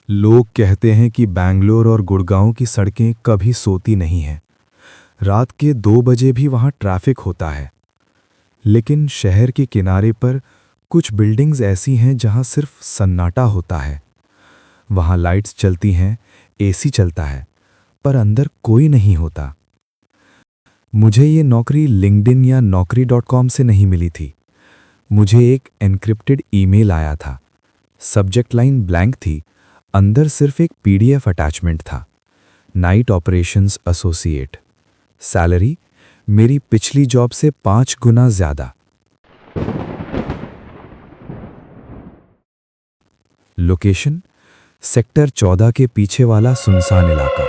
लोग कहते हैं कि बैंगलोर और गुड़गांव की सड़कें कभी सोती नहीं हैं। रात के 2 बजे भी वहाँ ट्रैफिक होता है। लेकिन शहर के किनारे पर कुछ बिल्डिंग्स ऐसी हैं जहाँ सिर्फ सन्नाटा होता है। वहाँ लाइट्स चलती हैं, एसी चलता है, पर अंदर कोई नहीं होता। मुझे ये नौकरी लिंक्डइन या naukri.com से नहीं मिली थी। मुझे एक एन्क्रिप्टेड ईमेल आया था। सब्जेक्ट लाइन ब्लैंक थी, अंदर सिर्फ एक पीडीएफ अटैचमेंट था। Night operations associate. सैलरी मेरी पिछली जॉब से 5 गुना ज्यादा। लोकेशन सेक्टर 14 के पीछे वाला सुनसान इलाका।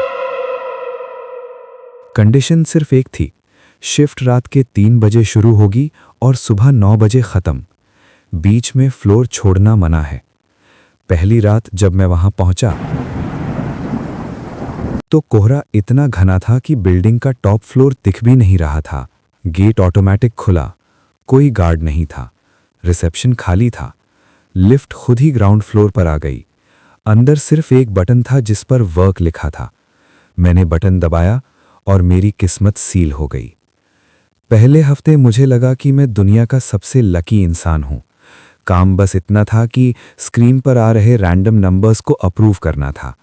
कंडीशन सिर्फ एक थी, शिफ्ट रात के 3 बजे शुरू होगी और सुबह 9 बजे खत्म। बीच में फ्लोर छोड़ना मना है। पहली रात जब मैं वहां पहुंचा तो कोहरा इतना घना था कि बिल्डिंग का टॉप फ्लोर दिख भी नहीं रहा था। गेट ऑटोमेटिक खुला, कोई गार्ड नहीं था। रिसेप्शन खाली था। लिफ्ट खुद ही ग्राउंड फ्लोर पर आ गई। अंदर सिर्फ एक बटन था जिस पर वर्क लिखा था। मैंने बटन दबाया और मेरी किस्मत सील हो गई। पहले हफ्ते मुझे लगा कि मैं दुनिया का सबसे लकी इंसान हूं। काम बस इतना था कि स्क्रीन पर आ रहे रैंडम नंबर्स को अप्रूव करना था।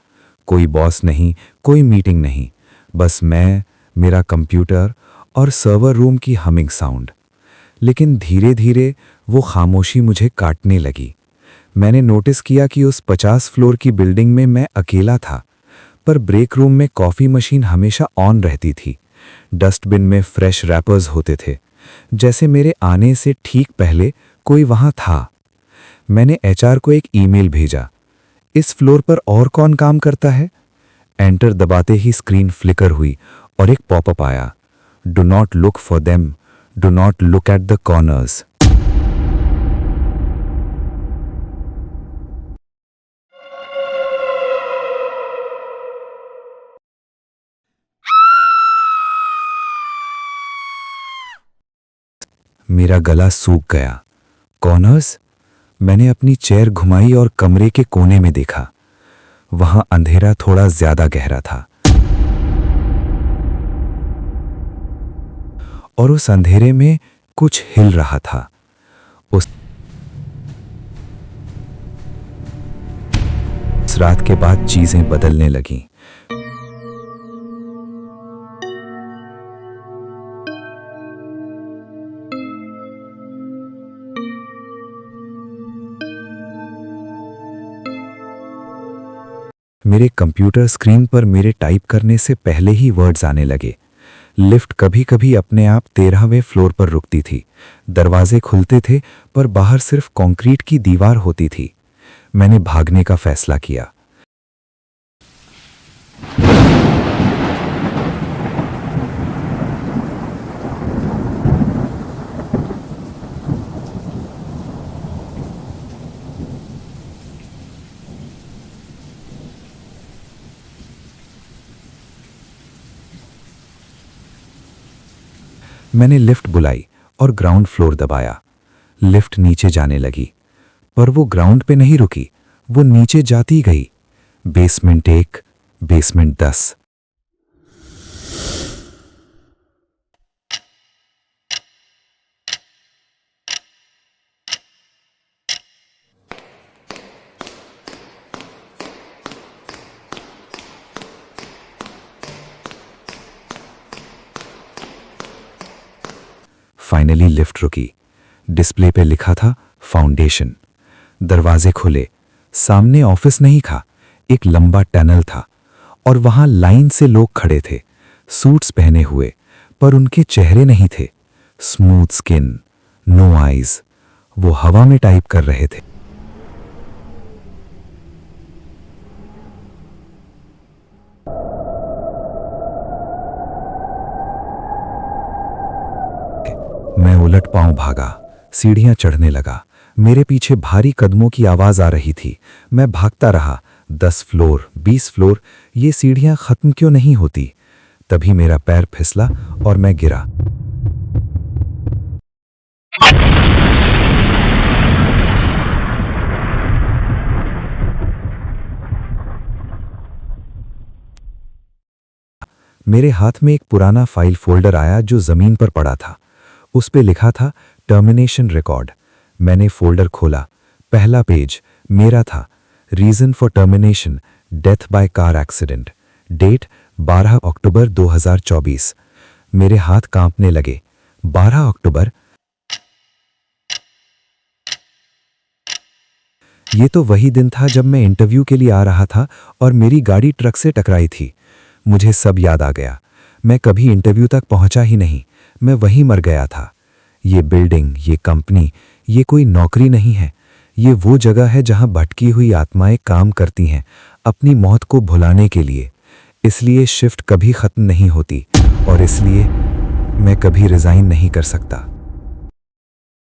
कोई बॉस नहीं, कोई मीटिंग नहीं, बस मैं, मेरा कंप्यूटर और सर्वर रूम की हमिंग साउंड। लेकिन धीरे धीरे वो खामोशी मुझे काटने लगी। मैंने नोटिस किया कि उस 50 फ्लोर की बिल्डिंग में मैं अकेला था, पर ब्रेक रूम में कॉफ़ी मशीन हमेशा ऑन रहती थी। डस्टबिन में फ्रेश रैपर्स होते थे, जैसे मेरे आने से ठीक पहले कोई वहां था। मैंने एचआर को एक ईमेल भेजा, इस फ्लोर पर और कौन काम करता है? एंटर दबाते ही स्क्रीन फ्लिकर हुई और एक पॉपअप आया, do not look for them, do not look at the corners. मेरा गला सूख गया। कॉर्नर्स? मैंने अपनी चेयर घुमाई और कमरे के कोने में देखा। वहां अंधेरा थोड़ा ज्यादा गहरा था और उस अंधेरे में कुछ हिल रहा था। उस रात के बाद चीजें बदलने लगीं। मेरे कंप्यूटर स्क्रीन पर मेरे टाइप करने से पहले ही वर्ड्स आने लगे। लिफ्ट कभी कभी अपने आप 13वें फ्लोर पर रुकती थी। दरवाजे खुलते थे, पर बाहर सिर्फ कंक्रीट की दीवार होती थी। मैंने भागने का फैसला किया। मैंने लिफ्ट बुलाई और ग्राउंड फ्लोर दबाया। लिफ्ट नीचे जाने लगी, पर वो ग्राउंड पे नहीं रुकी, वो नीचे जाती गई। Basement 1, basement 10। फाइनली लिफ्ट रुकी। डिस्प्ले पे लिखा था फाउंडेशन। दरवाजे खुले। सामने ऑफिस नहीं था, एक लंबा टनल था और वहां लाइन से लोग खड़े थे, सूट्स पहने हुए, पर उनके चेहरे नहीं थे। Smooth skin, no eyes. वो हवा में टाइप कर रहे थे। मैं उलट पांव भागा, सीढ़ियां चढ़ने लगा। मेरे पीछे भारी कदमों की आवाज आ रही थी। मैं भागता रहा। 10 फ्लोर, 20 फ्लोर, ये सीढ़ियां खत्म क्यों नहीं होती? तभी मेरा पैर फिसला और मैं गिरा। मेरे हाथ में एक पुराना फाइल फोल्डर आया जो ज़मीन पर पड़ा था। उस पे लिखा था टर्मिनेशन रिकॉर्ड। मैंने फोल्डर खोला। पहला पेज मेरा था। Reason for termination, death by car accident. Date 12 October 2024। मेरे हाथ कांपने लगे। 12 अक्टूबर, ये तो वही दिन था जब मैं इंटरव्यू के लिए आ रहा था और मेरी गाड़ी ट्रक से टकराई थी। मुझे सब याद आ गया। मैं कभी इंटरव्यू तक पहुंचा ही नहीं। मैं वहीं मर गया था। ये बिल्डिंग, ये कंपनी, ये कोई नौकरी नहीं है। ये वो जगह है जहां भटकी हुई आत्माएं काम करती हैं अपनी मौत को भुलाने के लिए। इसलिए शिफ्ट कभी खत्म नहीं होती और इसलिए मैं कभी रिजाइन नहीं कर सकता।